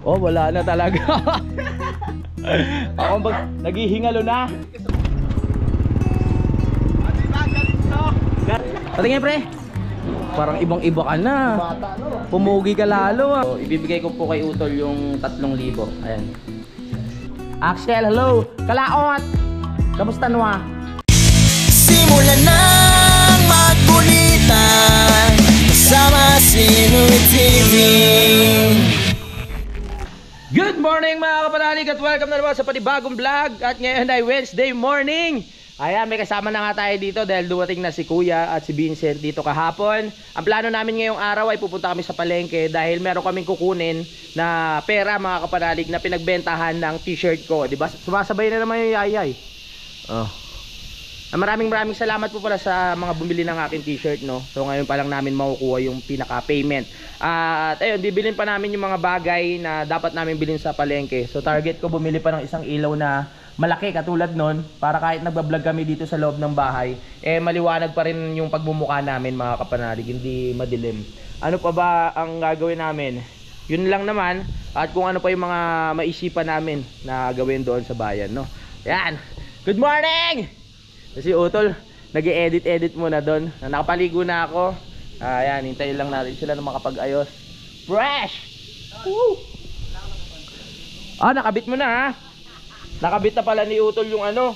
Oh, wala na talaga. Ako naghihingalo na. Patingin pre. Parang ibang-iba ka na. Pumugi ka lalo ah. So, ibibigay ko po kay Utol yung 3,000. Ayan. Axel, hello. Kalaot. Kamusta nwa? Simulan ng magkulitan kasama si Louie TV. Good morning mga kapanalig at welcome na naman sa panibagong vlog. At ngayon ay Wednesday morning. Ayan, may kasama na nga tayo dito dahil dumating na si Kuya at si Vincent dito kahapon. Ang plano namin ngayong araw ay pupunta kami sa palengke dahil meron kaming kukunin na pera mga kapanalig na pinagbentahan ng t-shirt ko. Diba? Sumasabay na naman yung yayay. Oh. Maraming salamat po pala sa mga bumili ng aking t-shirt, no. So ngayon pa lang namin makukuha yung pinaka-payment. At ayun, bibilin pa namin yung mga bagay na dapat namin bilhin sa palengke. So target ko bumili pa ng isang ilaw na malaki katulad nun para kahit nagbablog kami dito sa loob ng bahay, eh maliwanag pa rin yung pagmumukha namin mga kapanalig, hindi madilim. Ano pa ba ang gagawin namin? Yun lang naman. At kung ano pa yung mga maisipan namin na gawin doon sa bayan, no. Yan. Good morning! Si Utol, nag-i-edit muna doon. Nakapaligo na ako. Ayan, hintayin lang natin sila na makapag-ayos. Fresh! Woo! Nakabit mo na ha. Nakabit na pala ni Utol yung ano,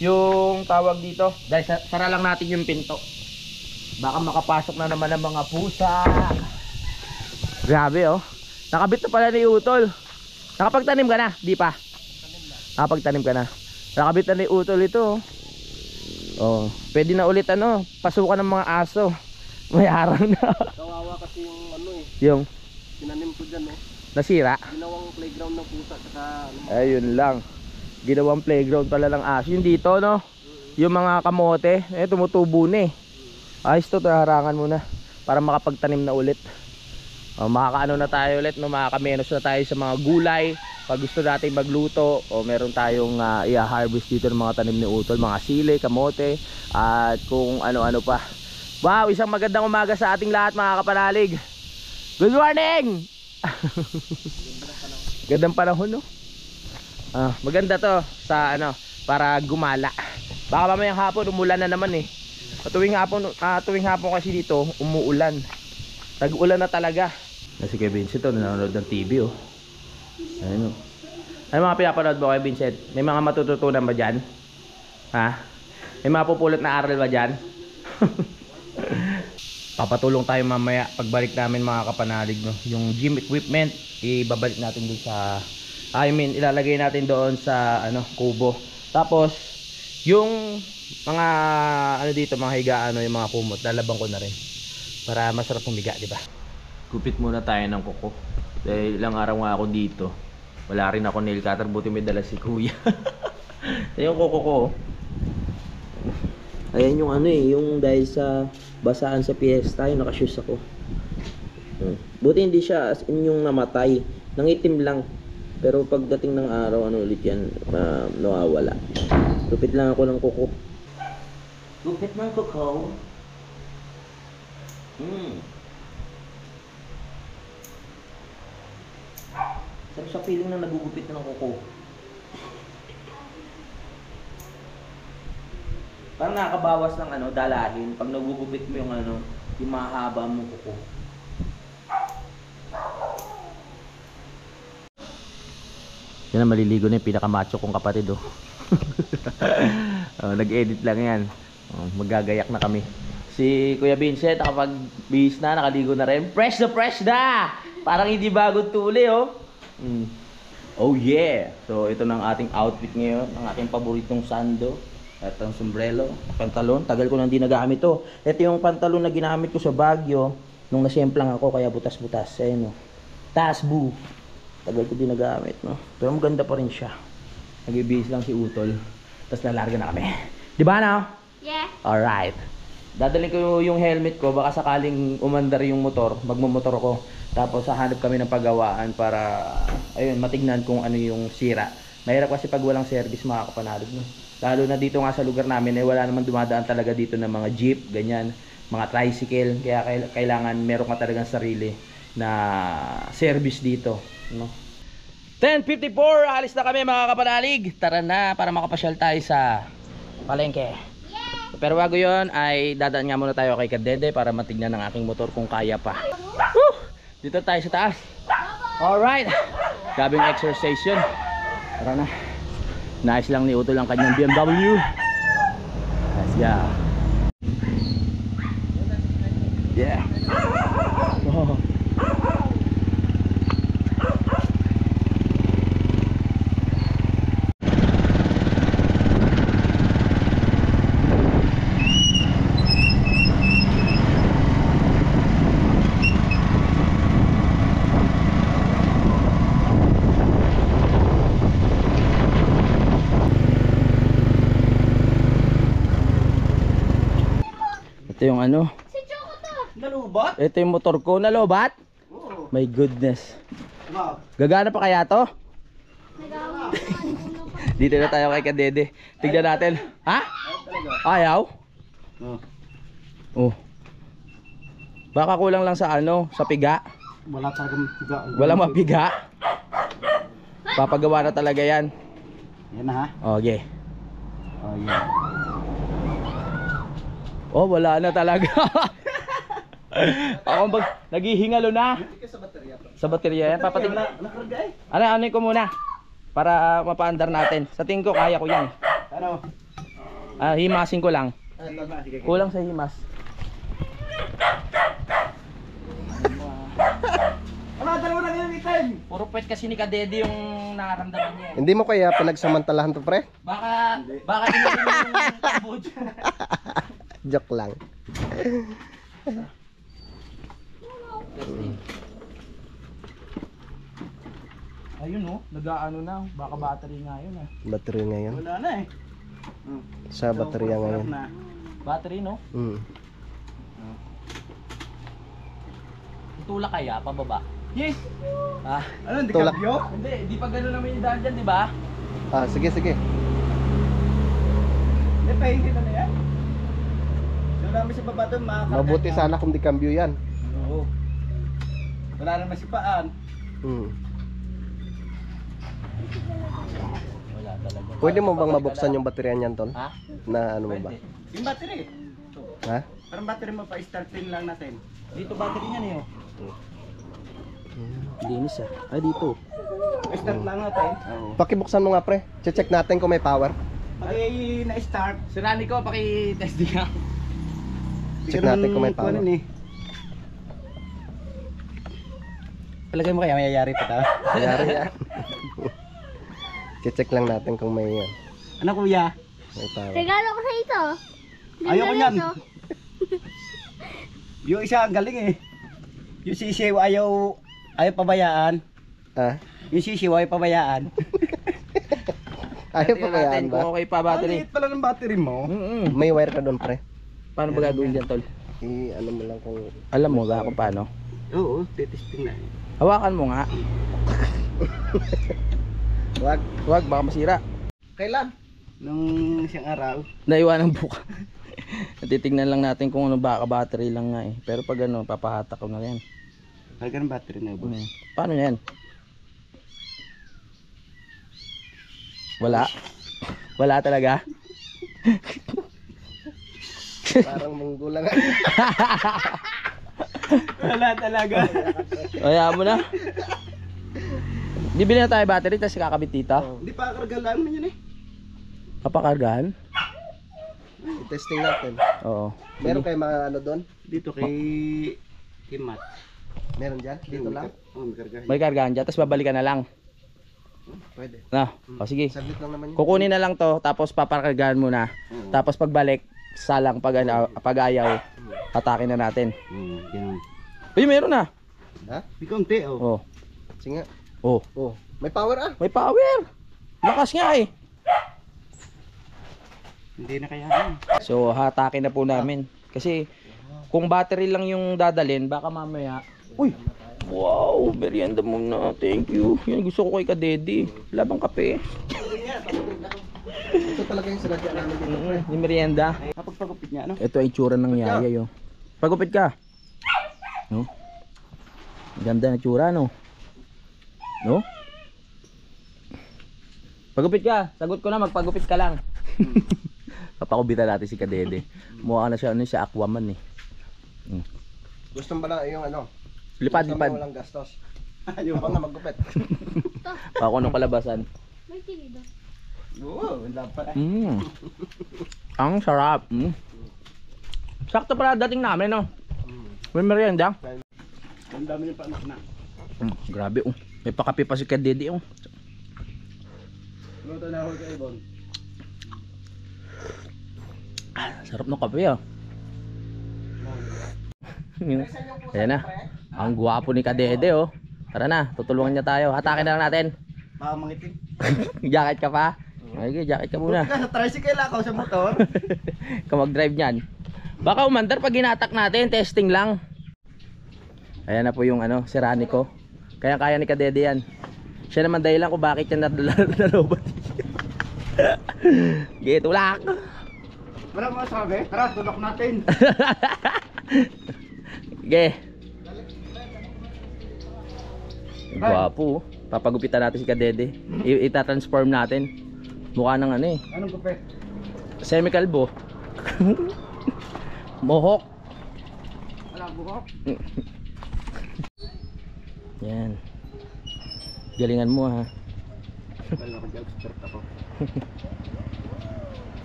yung tawag dito. Dahil sara lang natin yung pinto. Baka makapasok na naman ng mga pusa. Grabe oh. Nakabit na pala ni Utol. Nakapagtanim ka na? Di pa? Nakapagtanim ka na. Nakabit na ni Utol ito oh. Oh, pwede na ulit ano, pasukan ng mga aso. May araw na. Kawawa kasi yung ano eh. Yung Tinanim ko dyan eh. nasira. Ginawang playground ng pusa saka ano. Ayun lang. Ginawang playground pala ng aso. Yung dito no, yung mga kamote, tumutubo na eh. Ayos to, harangan muna para makapagtanim na ulit. Makakaano na tayo ulit, no, makakamenos na tayo sa mga gulay. Pag gusto natin magluto o meron tayong i-harvest dito ng mga tanim ni Utol, mga sili, kamote at kung ano-ano pa. Wow, isang magandang umaga sa ating lahat mga kapanalig. Good morning! Gandang panahon no? Maganda to sa ano, para gumala. Baka mamayang hapon umulan na naman eh. Tuwing hapon kasi dito umuulan. Tag-ulan na talaga. Kasi kay Vincent nanonood ng TV oh. Ayun oh. Ano mga pinapanood mo kay Vincent? May mga matututunan ba dyan? Ha? May mga pupulot na aral ba dyan? Papatulong tayo mamaya pagbalik namin mga kapanalig no? Yung gym equipment ibabalik natin doon sa ilalagay natin doon sa ano, kubo. Tapos yung mga ano dito, mga higaan, yung mga kumot, lalabang ko na rin para masarap humiga, di ba? Gupit muna tayo ng kuko. Dahil ilang araw nga ako dito. Wala rin ako nail cutter, buti may dala si Kuya. Yung kuko ko. Ayan yung ano eh, yung dahil sa basaan sa piyesta, yung nakashoes ako. Buti hindi siya as in yung namatay. Nangitim lang. Pero pagdating ng araw, ano ulit yan, nawawala. Gupit lang ako ng kuko. Gupit ng kuko. Sarap sa feeling na nagugupit na ng kuko. Parang nakakabawas ng ano, dalahin pag nagugupit mo yung ano, yung mahaba mo kuko. Yan na, maliligo na yung pinakamacho kong kapatid oh. Nag-edit lang yan. Magagayak na kami. Si Kuya Vincent nakapag bihis na, nakaligo na rin. Fresh na! Parang hindi bagong tuli oh. Oh yeah! So ito na ang ating outfit ngayon. Ang aking paboritong sando. At ang sombrero, pantalon. Tagal ko nang di nagamit to. Ito yung pantalon na ginamit ko sa Baguio nung nasyemplang ako kaya butas-butas. Ayun oh. Tasbu. Tagal ko di nagamit no. Pero maganda pa rin siya. Nag-ibihis lang si Utol. Tapos nalarga na kami. Di ba na? Yeah. Alright. Dadalhin ko yung helmet ko. Baka sakaling umandar yung motor. Magmumotor ko. Tapos hahanap kami ng paggawaan para ayun, matignan kung ano yung sira. Mahirap kasi pag walang service mga kapanalig no? Lalo na dito nga sa lugar namin wala naman dumadaan talaga dito ng mga jeep, ganyan, mga tricycle. Kaya kailangan meron ka talagang sarili na service dito no? 10:54, alis na kami mga kapanalig. Tara na para makapasyal tayo sa palengke. Pero bago yon ay dadaan nga muna tayo kay Kadede para matignan ng aking motor kung kaya pa. Woo! Dito tayo sa taas. Alright, gabing exercise yun. Tara na. Nice lang ni Utol ang kanyang BMW. Let's go. Yeah. Oh. Ito yung ano? Nalubat? Ito yung motor ko. Nalobat? Oo. My goodness. Wow. Gagana pa kaya to? Dito na tayo kay Kadede. Tignan natin. Ha? Ayaw? Oh. Oh. Baka kulang lang sa ano, sa piga. Wala talagang piga. Walang mapiga. Papagawa na talaga yan. Yan na ha? Okay. Oh yeah. Oh, wala na talaga. Ako naghihingalo na. Sa baterya pa. Sa baterya yan. Papatig. Nakarga eh. Ano ko muna. Para mapaandar natin. Sa tingin ko kaya ko yan. Ano? Himasin ko lang. Sige. Kulang sa himas. Ano, dalawa na yung item. Puro puwet kasi ni Kadede yung nakaramdaman niya. Hindi mo kaya pinagsamantalahan to, pre? Baka initin yung Cambodia. Joke lang. Ayun oh, nag-aano na. Baka battery nga yun ah. Battery ngayon. Wala na eh. Sa baterya ngayon. Na. Battery no? Mm. Itulak kaya, pababa. Yes. Ah, Ano, hindi Tulak. kabyo? hindi, di pa gano'n naman yung daan dyan, di ba? Ah, sige, sige. Hindi, pahingi na yan. Doon namin sa baba doon, makakarga. Mabuti sana kung di cambio yan. Oo. Wala naman si Paan. Mm. Wala talaga. Pwede mo bang mabuksan yung baterya niyan, Tol? Ha? Na ano mo ba? Pwede. Yung battery. Ha? Parang battery mo pa, starting lang natin. Dito battery niya niyo. Linis ah. Ay dito. Start lang natin. Oo. Pakibuksan mo nga, pre. Check natin kung may power. Pag na-start, Si Rani ko, paki-test niya. Check natin kung may power. Eh. Palagay mo kaya mayayari pa ta? Mayari yan. Check lang natin kung may, Ano kuya? may power. Regalo ko sa ito. Ayoko Ganda niyan. nito. Yung isa ang galing eh. Yung sisiw ayaw pabayaan. Ah? Yung sisiw ayaw pabayaan. Ayaw pa kayaan Kung ba? okay pa battery. Maliit pala ng battery mo. May wire ka doon, pre. Paano ba gagawin dyan, Tol? Ano mo lang kung... Alam mo ba kung paano? Oo, titesting na. Hawakan mo nga. Wag. Huwag, baka masira. Kailan? Nung isang araw. Naiwan ng buka. Titignan lang natin kung ano baka battery lang nga eh. Pero pag ano, papahatak ko na yan. Talaga ng battery na boss. Paano yan? Wala. Wala talaga. Parang manggulang. Wala talaga. Kaya mo na. Bibili na tayo battery tapos kakabit dito. Hindi pa kargalaan man yun eh. Papakargahan? I-testing natin. Oo. Meron kayo mga ano doon? Dito kay Mat. Meron dyan? Dito lang? Oo, may kargahan. May kargahan dyan tapos babalikan na lang. Pwede. No? O sige. Saglit lang naman yun. Kukunin na lang to tapos papakargahan muna. Tapos pagbalik, salang pag ayaw, atakin na natin. Ganun. Uy, meron na. Ha? May konti oh. Oh. Sige nga. Oh. Oh, may power ah. May power. Lakas nga eh. Hindi na kaya. So hatakin na po namin. Kasi kung battery lang yung dadalhin, baka mamaya. Uy! Wow! Merienda muna. Thank you. Yan gusto ko kay Kadede. Labang kape. Ito talaga yung sinadya namin dito, pre. Yung merienda. Kapagpagupit niya ano? Ito ang itsura ng yaya yo. Pagupit ka. No? Ganda ng itsura no? No? Pagupit ka, sagot ko na, magpagupit ka lang. Papakubitan natin si Kadede. Mukha na siya, ano siya, Aquaman eh. Gusto mo ba lang yung ano? Lipad, Gusto mo lipad. walang gastos. Ako na magupit. Pako ng kalabasan. May TV doon. Oo, dapat. Ang sarap. Sakto pala dating namin, no? May merienda. Ang dami ng panak na. Grabe, oh. May pakape pa si Kadede, oh. Luto na ako kay Ibon. Sarap ng kape, ah. Ayan na. Ang gwapo ni Kadede, oh. Tara na, tutulungan niya tayo. Hatakin na lang natin. Baka mangitim. Jacket ka pa? Okay, jacket ka muna. Sa tricycle ako sa motor. Ikaw mag-drive niyan. Baka umandar pag ginatak natin, testing lang. Ayan na po yung ano, sirani ko. Kaya-kaya ni Kadede yan. Siya naman dahilan kung bakit yan nalobat. Sige, tulak. Wala mo sabi? Tara, tulak natin. Sige. Gwapo. Papagupitan natin si Kadede. Ita-transform natin. Mukha ng ano eh. Anong kape? Semi-kalbo. Mohawk. Wala buhok. Yan. Galingan mo ha. Wala ko dyan, expert ako.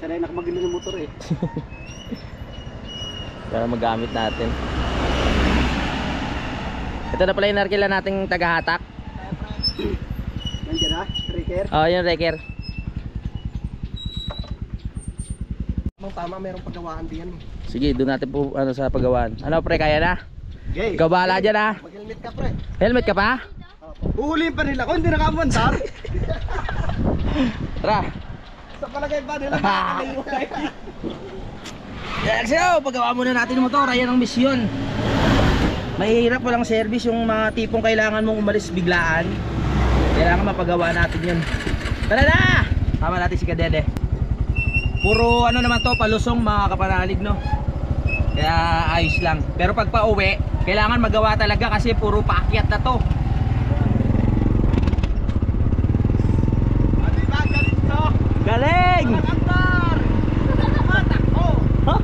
Sanay na ako magino ng motor eh. Para magamit natin. Ito na pala yung narkila nating tagahatak. Nandiyan na, trigger. Oh, yung wrecker. Tama, mayroong paggawaan diyan. Sige, doon natin po ano sa paggawaan. Ano pre, kaya na? Gay. Ikaw bahala dyan ha. Mag-helmet ka, pre. Helmet ka pa? Uhulihin pa nila kung hindi nakamandar. Tara. Sa palagay pa nila makakalimutan. Yan, paggawa muna natin ng motor. Ayan ang misyon. Mahirap walang service yung mga tipong kailangan mong umalis biglaan. Kailangan mapagawa natin yun. Tara na! Tama natin si Kadede. Puro ano naman to, palusong mga kapanalig, no? Kaya ayos lang. Pero pag pauwi, kailangan magawa talaga kasi puro paakyat na to. Galing! Huh?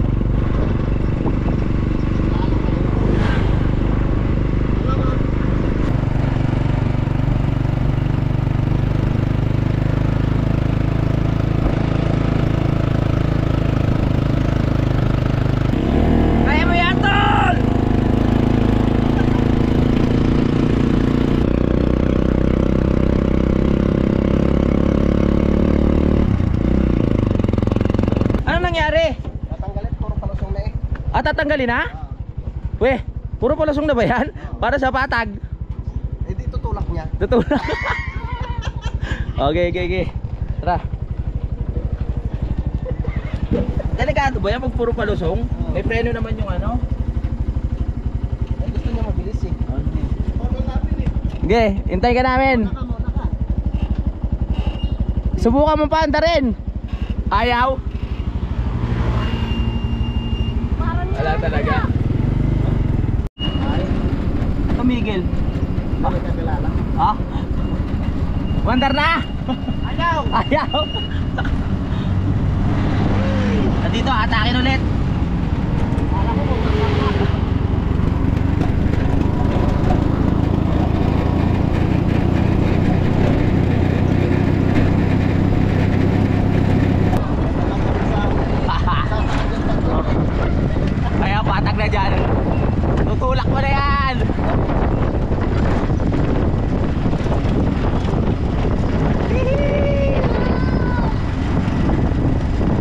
Kaya mo yan, tol! Ano nangyari? Tatanggalin, puro palusong na eh. Tatanggalin na? Weh, puro palusong na ba yan? Para sa patag. Eh, di tutulak niya. Totoo na. Okay. Tara. Delikado ba yan pag puro palusong? May preno naman yung ano. Eh, gusto niya mabilis eh. Okay, hintay ka namin. Subukan mo pa rin. Ayaw. Wala talaga. Tumigil. Ha? Wandar na? Ayaw. Dito, atakin ulit. Kaya patag na dyan. Tutulak mo na yan.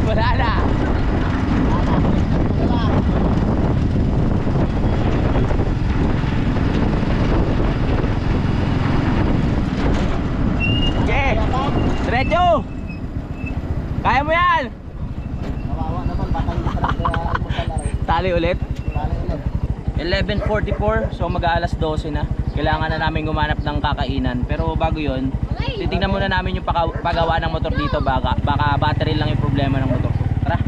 Wala na. Okay. Diretso. Kaya mo yan. Kawawa naman, baka hindi Tali ulit. 11:44, so mag-aalas 12 na. Kailangan na namin gumanap ng kakainan. Pero bago yun, titignan muna namin yung pagawa ng motor dito. Baka battery lang yung problema ng motor ko. Tara.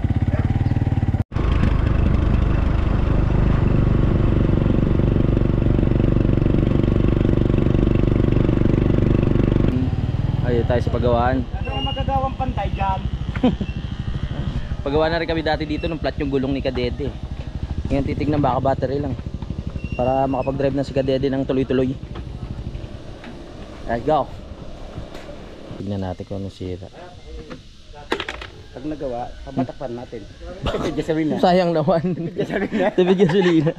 Ayun tayo sa pagawaan. Ano magagawang pantay dyan? Pagawa na rin kami dati dito nung flat yung gulong ni Kadede. Ngayon titignan baka battery lang. Para makapag-drive na si Kadede ng tuloy-tuloy. Let's go. Tignan natin kung ano sira. Pag nagawa, pabatakpan natin. Gasolina. Sayang naman. Gasolina. Tibig gasolina.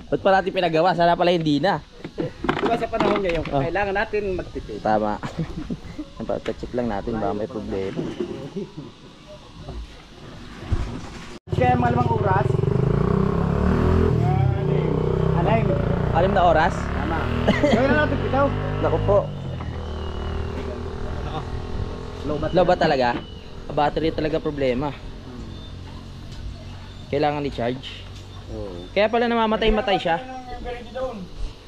Ba't pa natin pinagawa? Sana pala hindi na. Diba sa panahon ngayon, Oh. kailangan natin magtipid. Tama. Check lang natin baka may problema. Kaya mga limang oras. Anim. 6 na oras? Tama. Gawin na natin bitaw. Naku po. Lobat. Low ba talaga? Battery talaga problema. Kailangan i-charge. Oo. Kaya pala namamatay-matay siya.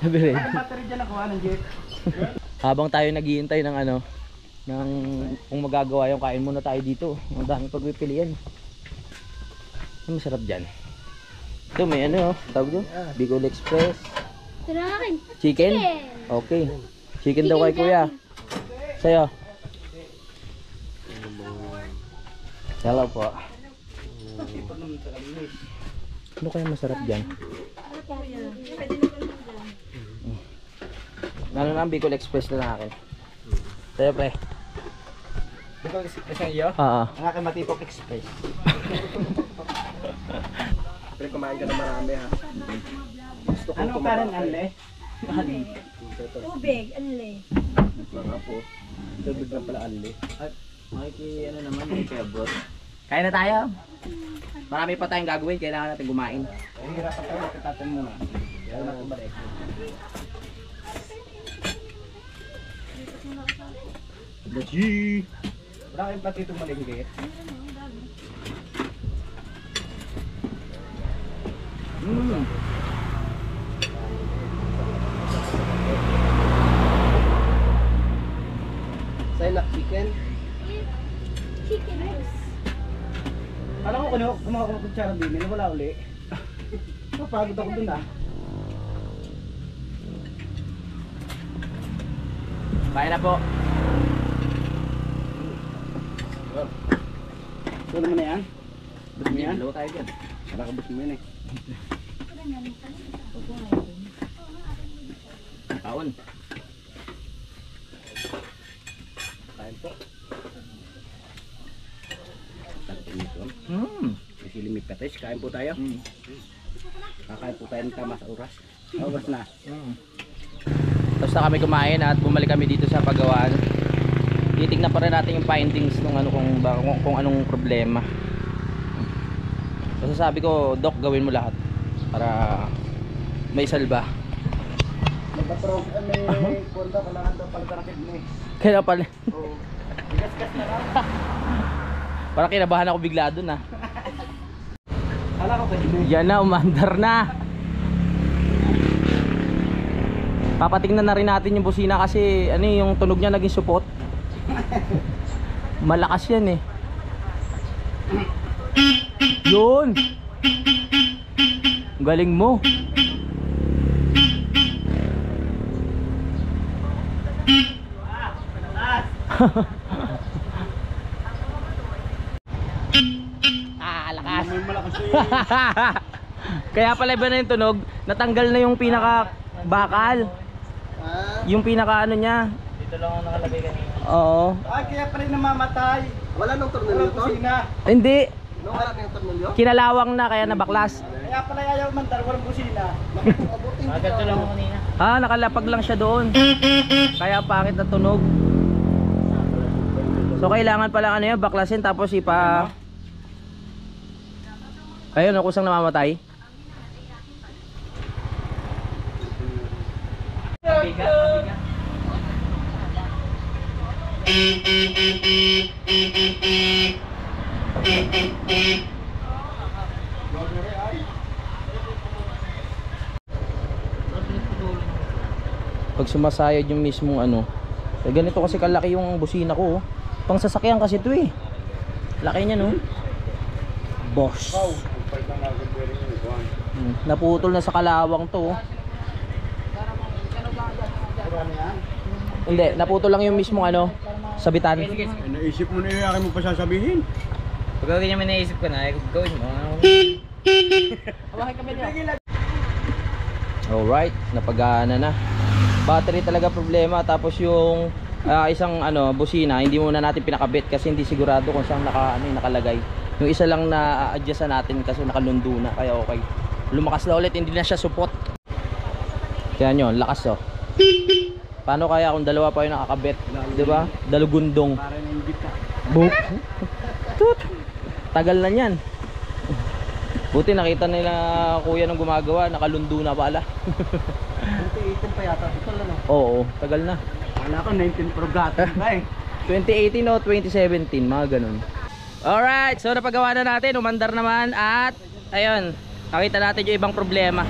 Birin. Battery dyan nakuha ng jeep. Habang tayo naghihintay ng ano, ng kung magagawa yung kain muna tayo dito. Ang dami pagpipilian. Ano masarap dyan? Ito may ano, tawag doon? Bicol Express. Tirakin. Chicken? Okay. Chicken daw kay kuya. Sa'yo? Hello po. Ano kaya masarap dyan? Ano na ang Bicol Express na lang akin? Sa'yo pre? Bicol Express ang iyo? Oo. Ang aking Matipok Express. Pero kumain ka na marami ha. Gusto ko Ano ka rin, Anle? Tubig, anli. Mga po. Tubig na pala, Anle. Ano naman yung pebot? Kain na tayo. Marami pa tayong gagawin, kailangan natin kumain. Ay, hirapan tayo, nakitatin muna. Kaya natin balik. Let's Wala kayong platitong maligigit. Sa'yo na chicken. Chicken rice. Alam ko kumuha ko ng kutsara din, wala uli. Mapagod ako dun ah. Kain na po. Ito naman na yan. Bus mo yan? Dalawa tayo dyan. Wala ka bus mo yan eh. Kaon. Kain po. Tatin nito. May silimit patis. Kain po tayo. Kakain po tayo ng tama sa oras. Oras na. Tapos na kami kumain at bumalik kami dito sa pagawaan. Titignan pa rin natin yung findings nung ano kung anong problema. Kasi sabi ko, Doc, gawin mo lahat para may salba. Magpatrong may konda. Kailangan daw pagkarakit mo eh. Kaya pala, Oo. Bigas-gas na lang. parang kinabahan ako bigla dun ah. Kala ko pwede. Yan na, umandar na. Papatingnan na rin natin yung busina kasi ano yung tunog niya naging support. Malakas yan eh. Yun. Galing mo. Lakas. May malakas eh. Kaya pala iba na yung tunog. Natanggal na yung pinaka bakal. Yung pinaka ano niya. Dito lang ang nakalagay kanina. Oo. Ay, kaya pa rin namamatay. Wala nung Wala tornilyo to? busina. Hindi. Nung wala na yung tornilyo? Kinalawang na kaya nabaklas. Kaya pala ayaw mandar, walang busina. Ganito lang ako kanina. Ah, nakalapag lang siya doon. Kaya pangit na tunog. So kailangan pala ano yun, baklasin tapos ipa... Ayun, kusang namamatay. Pag sumasayad yung mismong ano, ganito kasi kalaki yung busina ko. Oh. Pang sasakyan kasi ito eh. Laki niya no. Boss. Naputol na sa kalawang to. Oh. Hindi, naputol lang yung mismong ano, sabitan. Naisip mo na yung aking mo pa sasabihin. Pag ganyan may naisip ko na, gawin mo. Alright, napagana na. Battery talaga problema, tapos yung isang busina hindi muna natin pinakabit kasi hindi sigurado kung saan nakalagay. Yung isa lang na adjust natin kasi nakalundo na, kaya okay. Lumakas na ulit, hindi na siya support. Kaya nyo, lakas oh. Paano kaya kung dalawa pa yung nakakabit, di ba? Dalugundong. Para na-ingit ka. Boop. Tut. Tagal na niyan. Buti nakita nila kuya nung gumagawa, nakalundo na pala. 2018 pa yata. Ito lang. Oo, tagal na. Wala ko 19 Pro gato ba eh. 2018 o 2017, mga ganun. Alright, so napagawa na natin, umandar naman at ayun, nakita natin yung ibang problema.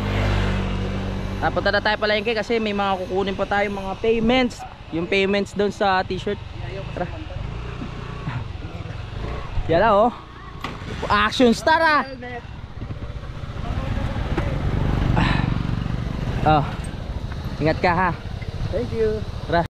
Napunta na tayo palengke kasi may mga kukunin pa tayo mga payments. Yung payments doon sa t-shirt. Tara. Yan na oh. Action star ah. Oh. Ingat ka ha. Thank you. Tara.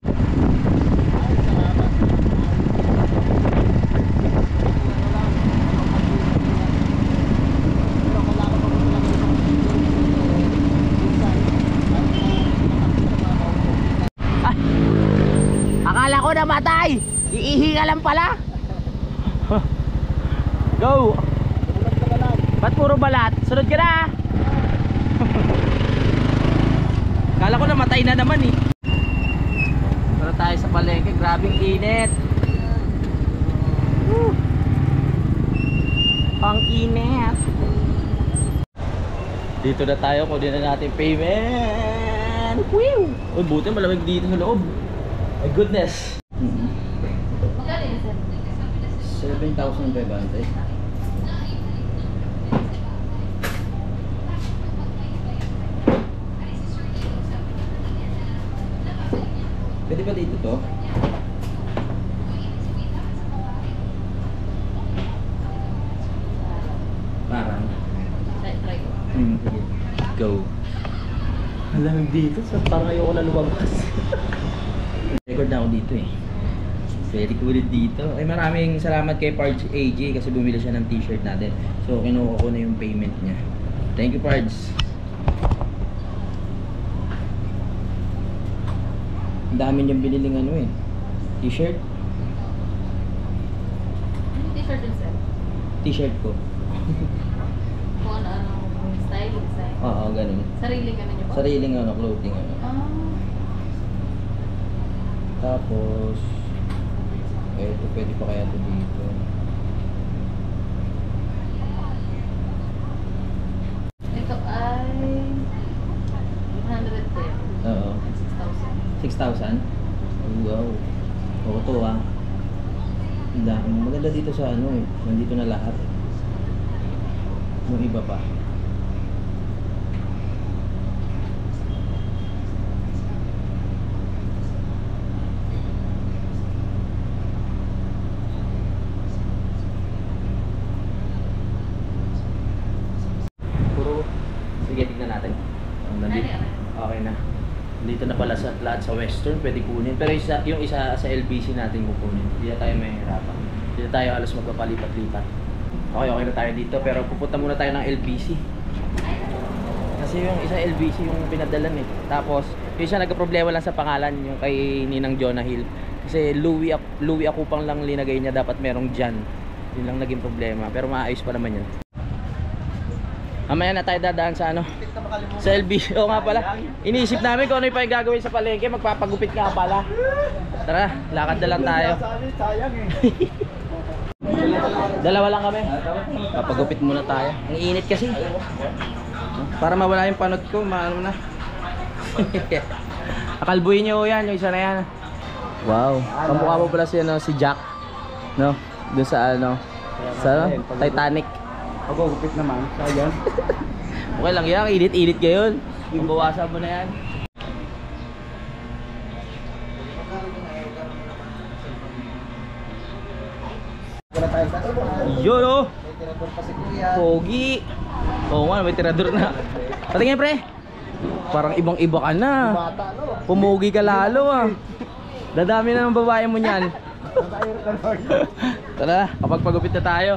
Akala ko namatay. Iihi ka lang pala. Go. Ba't puro balat? Sunod ka na. Akala ko namatay na naman eh. Para tayo sa palengke, grabing init. Ang init. Dito na tayo, kunin na natin payment. Whew! Uy, buti malamig dito sa loob. My goodness. 7,500. Pwede ba dito to? Parang. Try ko. Sige. Go. Alam dito, so parang ayoko na lumabas. Record na ako dito eh. Very cool dito. Ay, maraming salamat kay Pards AJ kasi bumili siya ng t-shirt natin. So kinuha ko na yung payment niya. Thank you, Pards. Ang dami niyang biniling t-shirt. Ano t-shirt din sir? T-shirt ko. Kung ano, style, design. Oo, ganun. Sariling ano niyo ba? Sariling clothing Ah. Tapos ito pwede pa kaya ito dito. Ito ay 110. Oo. 6,000. 6,000? Wow. Oo to ah. Maganda dito sa nandito na lahat. Yung iba pa. Sige, tignan natin. Okay na. Dito na pala sa lahat sa Western, pwede kunin. Pero yung isa sa LBC natin kukunin. Hindi na tayo mahihirapan. Hindi na tayo halos magpapalipat-lipat. Okay na tayo dito. Pero pupunta muna tayo ng LBC. Kasi yung isa LBC yung pinadalan eh. Tapos, yung isa nagka-problema lang sa pangalan, yung kay Ninang Jonah Hill. Kasi Louie Akupang lang linagay niya, dapat merong Jan. Yun lang naging problema. Pero maayos pa naman yun. Mamaya na tayo dadaan sa sa LB. Oo nga pala. Iniisip namin kung ano yung gagawin sa palengke. Magpapagupit nga pala. Tara, lakad na lang tayo. Sayang eh. Dalawa lang kami. Papagupit muna tayo. Ang init kasi. Para mawala yung panot ko, maano na. Akalbuhin nyo yan, yung isa na yan. Wow. Kamukha mo pala si Jack. No? Doon sa sa Titanic. Pagugupit naman, sayang. Okay lang yan, init-init ngayon. Mabawasan mo na yan. Yun oh! Pogi! Oo nga, may tirador na. Patingin pre! Parang ibang-iba ka na. Pumugi ka lalo ah. Dadami na ng babae mo niyan. Tara, kapag pagupit na tayo.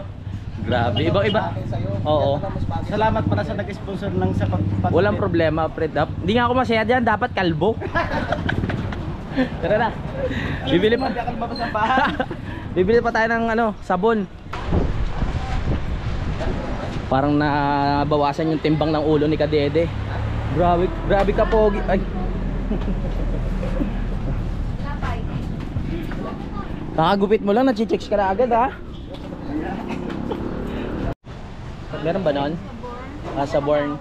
Grabe, iba-iba. Oo. Salamat pala sa nag-sponsor ng sa pagpapagupit. Walang problema, Fred. Hindi nga ako masaya dyan, dapat kalbo. Tara na. Bibili pa. Bibili pa tayo ng ano, sabon. Parang nabawasan yung timbang ng ulo ni Kadede. Grabe, grabe ka pogi. Ay. Kakagupit mo lang, nachi-checks ka na agad ha. Meron ba nun? Sa Born.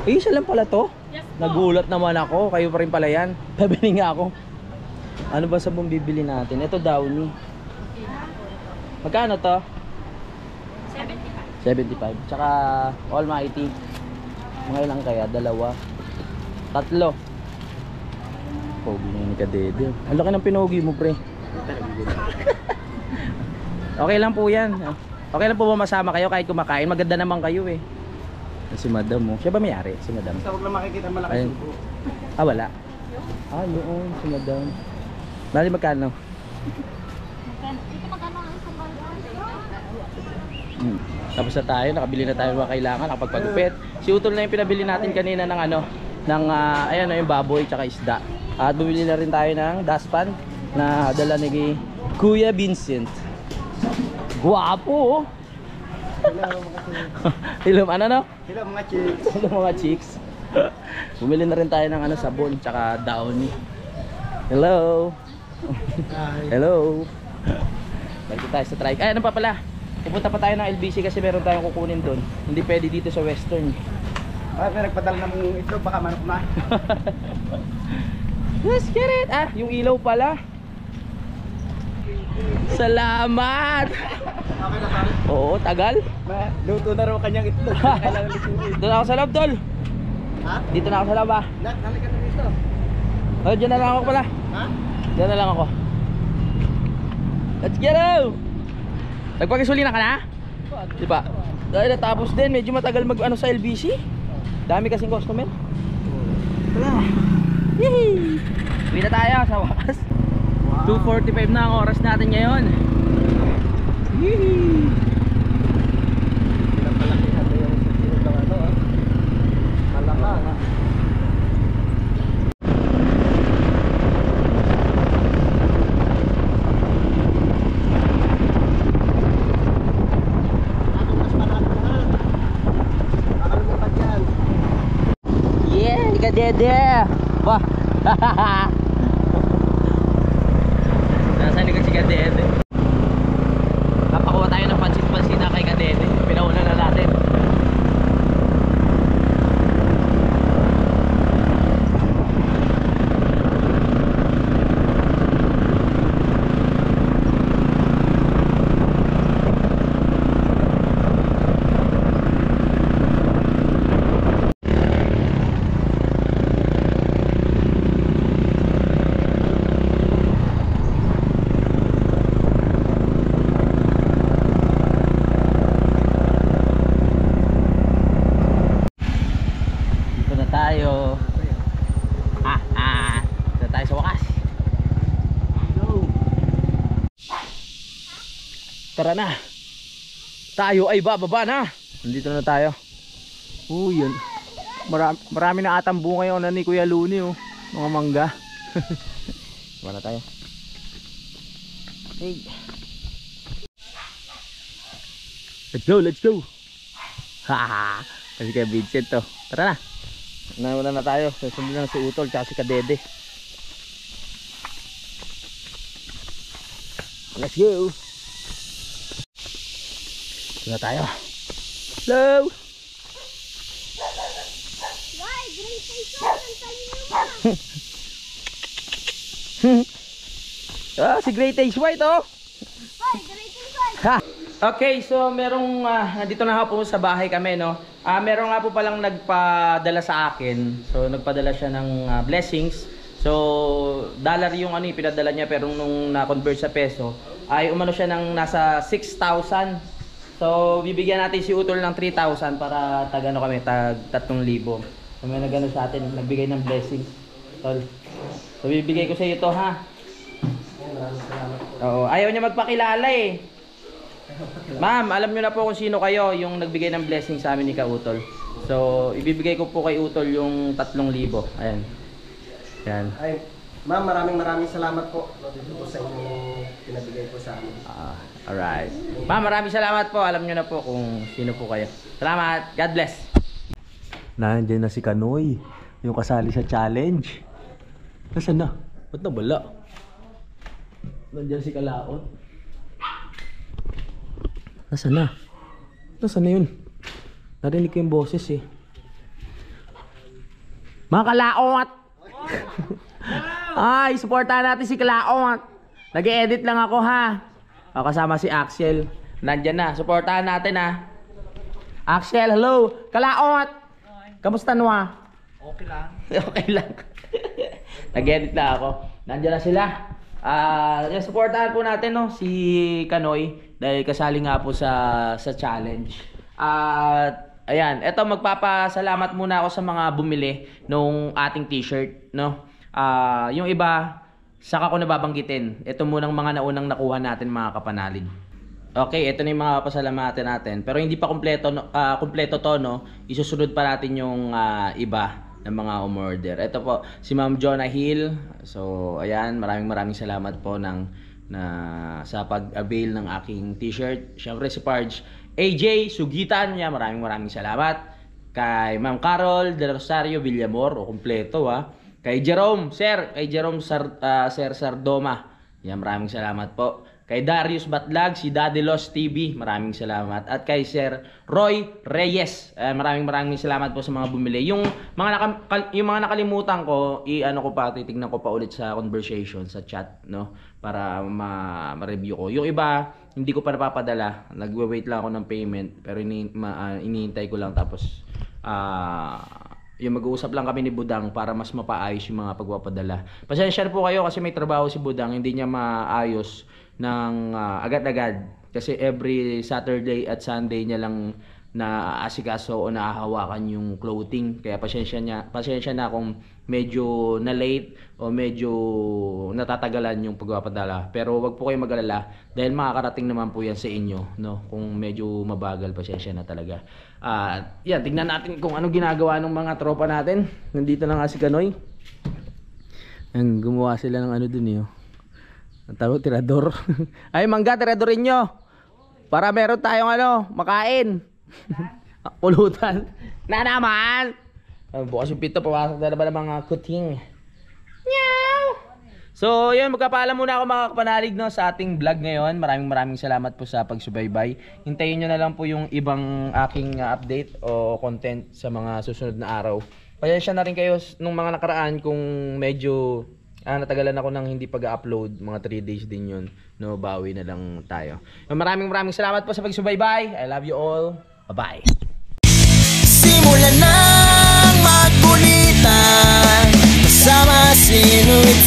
Isa lang pala to. Nagulat naman ako, kayo pa rin pala yan. Pabili nga ako. Ano ba sabong bibili natin? Ito Downy. Magkano to? 75. Tsaka Almighty. Mga ilang kaya? 2. 3. Pogi na yun ni Kadede. Ang laki ng pinogi mo, pre. Okay lang po yan. Okay lang po ba masama kayo kahit kumakain? Maganda naman kayo eh. Si Madam mo. Siya ba may-ari? Si Madam. Basta huwag lang makikita malaki subo. Wala. Yun. Si Madam. Bali magkano? Dito magkano ang isang Tapos na tayo, nakabili na tayo ng mga kailangan, nakapagpagupit. Si Utol na yung pinabili natin kanina ng ano, ng ayan yung baboy tsaka isda. At bumili na rin tayo ng dustpan na dala ni Kuya Vincent. Guwapo. Hello ano no? Hello mga chicks. Hello mga chicks. Bumili na rin tayo ng ano, sabon tsaka Downy. Hello. Hello. Balik tayo sa trike. Ay ano pa pala? Pupunta pa tayo ng LBC kasi meron tayong kukunin doon. Hindi pwede dito sa Western. May nagpadala ng ito, baka manok na. Let's get it! Yung ilaw pala. Salamat! Okay na pare. Oo, tagal. Luto na raw kanyang itlog. Kailangan lutuin. Dito na ako sa loob, Tol. Ha? Dito na ako sa loob, ha? Nalika na dito. Dyan na lang ako pala. Ha? Dyan na lang ako. Let's get it! Nagpagasolina ka na? Di ba? Dahil natapos din, medyo matagal mag ano sa LBC. Dami kasing customer. Wala. Yee! Uwi na tayo sa wakas. 2:45 na ang oras natin ngayon. Yee! Pinapalaki natin yung susunod ng ano. Malaka na. Yeah, Kadede. Wah. Nasa likod si Kadede. Napakuha tayo ng pansit-pansina kay Kadede. Pinauna na natin. Tayo. Dito tayo sa wakas. Tara na. Tayo ay bababa na. Nandito na tayo. Yun. Marami na atang bunga yung ni Kuya Luni oh. Mga mangga. Diba na tayo? Hey. Let's go, let's go. Haha. Kasi kay Vincent to. Tara na. Nauna na tayo. Susundin na si Utol tsaka si Kadede. Let's go. Ito na tayo. Hello. Si Great Taste White oh. Ha. Okay, so merong nandito na po sa bahay kami, no. Meron nga po palang nagpadala sa akin. So nagpadala siya ng blessings. So dollar yung ano pinadala niya, pero nung na-convert sa peso ay umano siya ng nasa 6,000. So bibigyan natin si Utol ng 3,000 para tag ano kami, tag 3,000. So may nagano sa atin, nagbigay ng blessings. So bibigay ko sa iyo to ha. maraming salamat po. Oo, ayaw niya magpakilala eh. Ma'am, alam niyo na po kung sino kayo yung nagbigay ng blessing sa amin ni Kautol. So, ibibigay ko po kay Utol yung 3,000. Ayan. Ayan. Ay, ma'am, maraming salamat po. Dito po sa inyong pinabigay po sa amin. Alright. Ma'am, maraming salamat po. Alam niyo na po kung sino po kayo. Salamat. God bless. Nandiyan na si Kanoy. Yung kasali sa challenge. Nasaan na? Ba't nawala? Nandiyan si Kalaot. Nasaan na? Nasaan na yun? Narinig ko yung boses eh. Mga Kalaot! Ay, supportahan natin si Kalaot. Nag-e-edit lang ako ha. Kasama si Axel. Nandiyan na. Supportahan natin ha. Axel, hello! Kalaot! Kamusta nwa? Okay lang. Okay lang. Nag-edit na ako. Nandiyan na sila. Supportahan po natin no, si Kanoy dahil kasali nga po sa challenge. At ayan, eto magpapasalamat muna ako sa mga bumili nung ating t-shirt, no. Yung iba saka ko nababanggitin. Ito munang mga naunang nakuha natin mga kapanalig. Okay, ito na yung mga pasalamatan natin. Pero hindi pa kumpleto to, no. Isusunod pa natin yung iba ng mga umorder. Ito po, si Ma'am Jonah Hill. So, ayan, maraming salamat po sa pag-avail ng aking t-shirt. Siyempre si Parge AJ Sugitan niya, maraming salamat. Kay Ma'am Carol De Rosario Villamor, o kumpleto ha. Kay Jerome Sir Sardoma. Yan, maraming salamat po. Kay Darius Batlag, si Daddy Los TV, maraming salamat. At kay Sir Roy Reyes, maraming salamat po sa mga bumili. Yung mga nakalimutan ko, titignan ko pa ulit sa conversation, sa chat, no? Para ma-review ko. Yung iba, hindi ko pa napapadala. Nagwe-wait lang ako ng payment, pero iniintay ko lang tapos yung mag-uusap lang kami ni Budang para mas mapaayos yung mga pagpapadala. Pasensya po kayo kasi may trabaho si Budang, hindi niya maayos ng agad-agad kasi every Saturday at Sunday niya lang naaasikaso o nahahawakan yung clothing, kaya pasensya na kung medyo na late o medyo natatagalan yung pagpapadala, pero wag po kayong mag-alala dahil makakarating naman po yan sa inyo, no? Kung medyo mabagal, pasensya na talaga. Yan, tignan natin kung ano ginagawa ng mga tropa natin. Nandito na nga si Kanoy. Gumawa sila ng dun eh, ang tirador. Ay, mangga, tiradorin nyo para meron tayong makain. Pulutan na naman. Bukas yung pito, pawasok na naman ng mga kuting. Meow. So yun, magpapaalam muna ako mga kapanalig, no, sa ating vlog ngayon. Maraming salamat po sa pagsubaybay. Hintayin nyo na lang po yung ibang aking update o content sa mga susunod na araw. Pasensya na rin kayo nung mga nakaraan kung medyo natagalan ako ng hindi pag-upload. Mga 3 days din yun, no, bawi na lang tayo. Maraming salamat po sa pagsubaybay. I love you all. Bye-bye. Simulan ng magkulitan kasama si Inuit